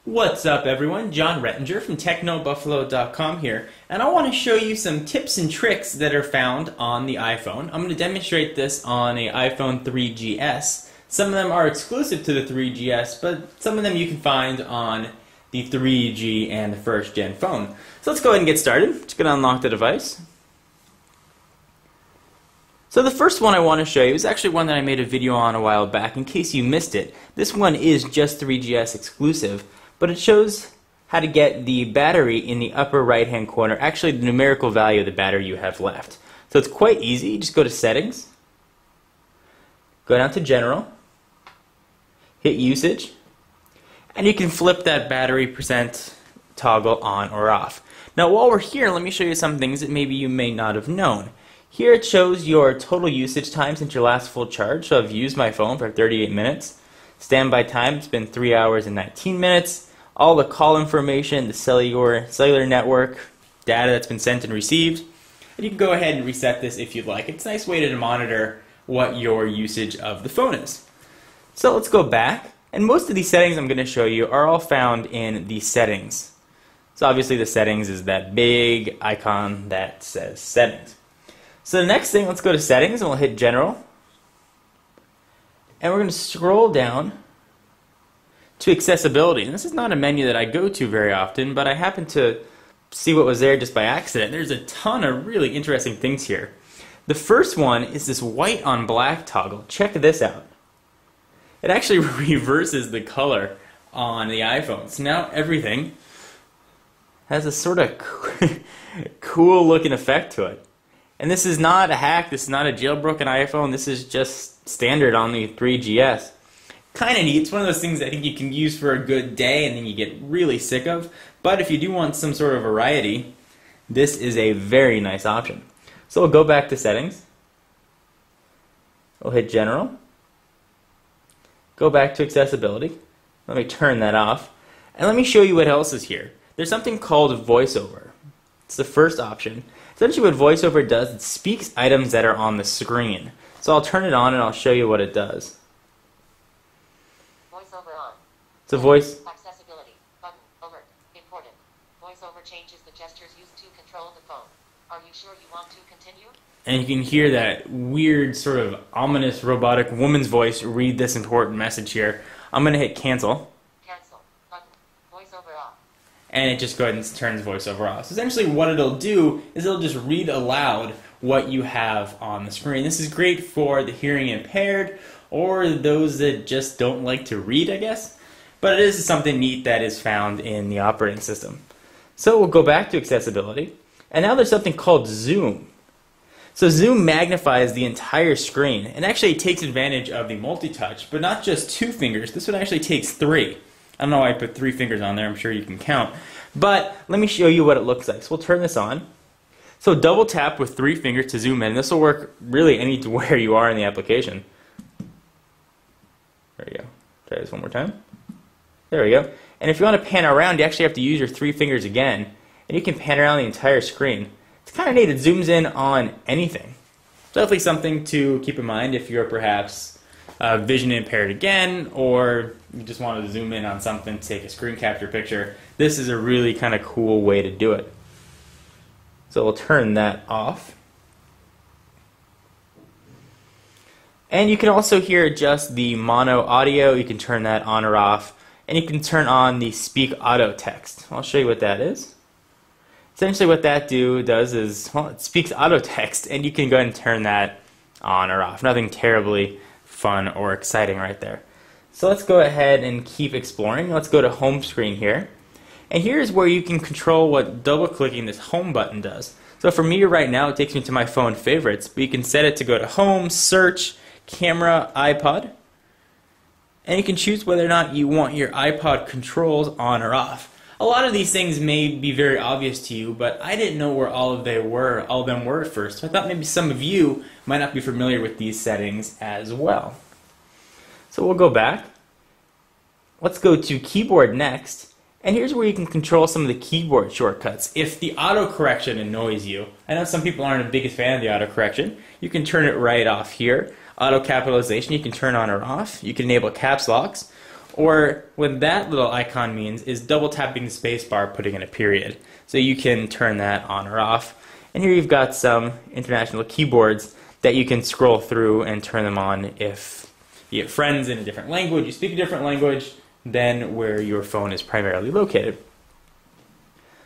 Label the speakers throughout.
Speaker 1: What's up everyone, John Rettinger from TechnoBuffalo.com here, and I want to show you some tips and tricks that are found on the iPhone. I'm going to demonstrate this on an iPhone 3GS. Some of them are exclusive to the 3GS, but some of them you can find on the 3G and the first gen phone. So let's go ahead and get started. Just going to unlock the device. So the first one I want to show you is actually one that I made a video on a while back in case you missed it. This one is just 3GS exclusive, but it shows how to get the battery in the upper right hand corner, actually the numerical value of the battery you have left. So it's quite easy. Just go to Settings, go down to General, hit Usage, and you can flip that battery percent toggle on or off. Now while we're here, let me show you some things that maybe you may not have known. Here it shows your total usage time since your last full charge. So I've used my phone for 38 minutes. Standby time, it's been 3 hours and 19 minutes. All the call information, the cellular network, data that's been sent and received. And you can go ahead and reset this if you'd like. It's a nice way to monitor what your usage of the phone is. So let's go back. And most of these settings I'm going to show you are all found in the settings. So obviously the settings is that big icon that says settings. So the next thing, let's go to Settings, and we'll hit General. And we're going to scroll down to Accessibility. And this is not a menu that I go to very often, but I happened to see what was there just by accident. There's a ton of really interesting things here. The first one is this white on black toggle. Check this out. It actually reverses the color on the iPhone. So now everything has a sort of cool looking effect to it. And this is not a hack, this is not a jailbroken iPhone, this is just standard on the 3GS. Kind of neat. It's one of those things I think you can use for a good day and then you get really sick of. But if you do want some sort of variety, this is a very nice option. So we'll go back to Settings. We'll hit General. Go back to Accessibility. Let me turn that off. And let me show you what else is here. There's something called VoiceOver. It's the first option. Essentially what VoiceOver does, it speaks items that are on the screen. So I'll turn it on and I'll show you what it does.
Speaker 2: VoiceOver on.
Speaker 1: It's a voice.
Speaker 2: Accessibility. Button. Over. Important. VoiceOver changes the gestures used to control the phone. Are you sure you want to continue?
Speaker 1: And you can hear that weird sort of ominous robotic woman's voice read this important message here. I'm going to hit Cancel.
Speaker 2: Cancel. Button. VoiceOver off.
Speaker 1: And it just goes ahead and turns VoiceOver off. So essentially what it'll do is it'll just read aloud what you have on the screen. This is great for the hearing impaired or those that just don't like to read, I guess. But it is something neat that is found in the operating system. So we'll go back to Accessibility. And now there's something called Zoom. So Zoom magnifies the entire screen and actually takes advantage of the multi-touch, but not just 2 fingers. This one actually takes 3. I don't know why I put 3 fingers on there, I'm sure you can count. But let me show you what it looks like. So we'll turn this on. So double tap with 3 fingers to zoom in. This will work really anywhere you are in the application. There we go. Try this one more time. There we go. And if you want to pan around, you actually have to use your 3 fingers again. And you can pan around the entire screen. It's kind of neat. It zooms in on anything. So definitely something to keep in mind if you're perhaps vision impaired again, or you just want to zoom in on something to take a screen capture picture. This is a really kind of cool way to do it. So we'll turn that off. And you can also here adjust the mono audio. You can turn that on or off. And you can turn on the Speak Auto text. I'll show you what that is. Essentially what that does is, well, it speaks auto text, and you can go ahead and turn that on or off. Nothing terribly fun or exciting right there. So let's go ahead and keep exploring. Let's go to home screen here. And here's where you can control what double clicking this home button does. So for me right now it takes me to my phone favorites, but you can set it to go to home, search, camera, iPod. And you can choose whether or not you want your iPod controls on or off. A lot of these things may be very obvious to you, but I didn't know where all of them were at first. So I thought maybe some of you might not be familiar with these settings as well. So we'll go back. Let's go to keyboard next. And here's where you can control some of the keyboard shortcuts. If the autocorrection annoys you, I know some people aren't the biggest fan of the autocorrection, you can turn it right off here. Auto capitalization you can turn on or off. You can enable caps locks. Or what that little icon means is double tapping the spacebar, putting in a period. So you can turn that on or off. And here you've got some international keyboards that you can scroll through and turn them on if you have friends in a different language, you speak a different language than where your phone is primarily located.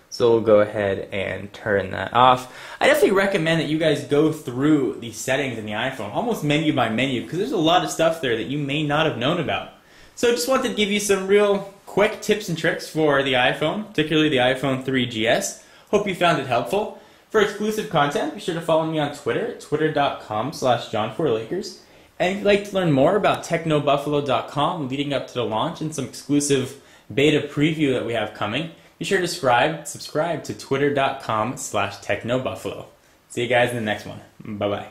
Speaker 1: So we'll go ahead and turn that off. I definitely recommend that you guys go through the settings in the iPhone, almost menu by menu, because there's a lot of stuff there that you may not have known about. So I just wanted to give you some real quick tips and tricks for the iPhone, particularly the iPhone 3GS. Hope you found it helpful. For exclusive content, be sure to follow me on Twitter at twitter.com/John4Lakers. And if you'd like to learn more about technobuffalo.com leading up to the launch and some exclusive beta preview that we have coming, be sure to subscribe to twitter.com/technobuffalo. See you guys in the next one. Bye-bye.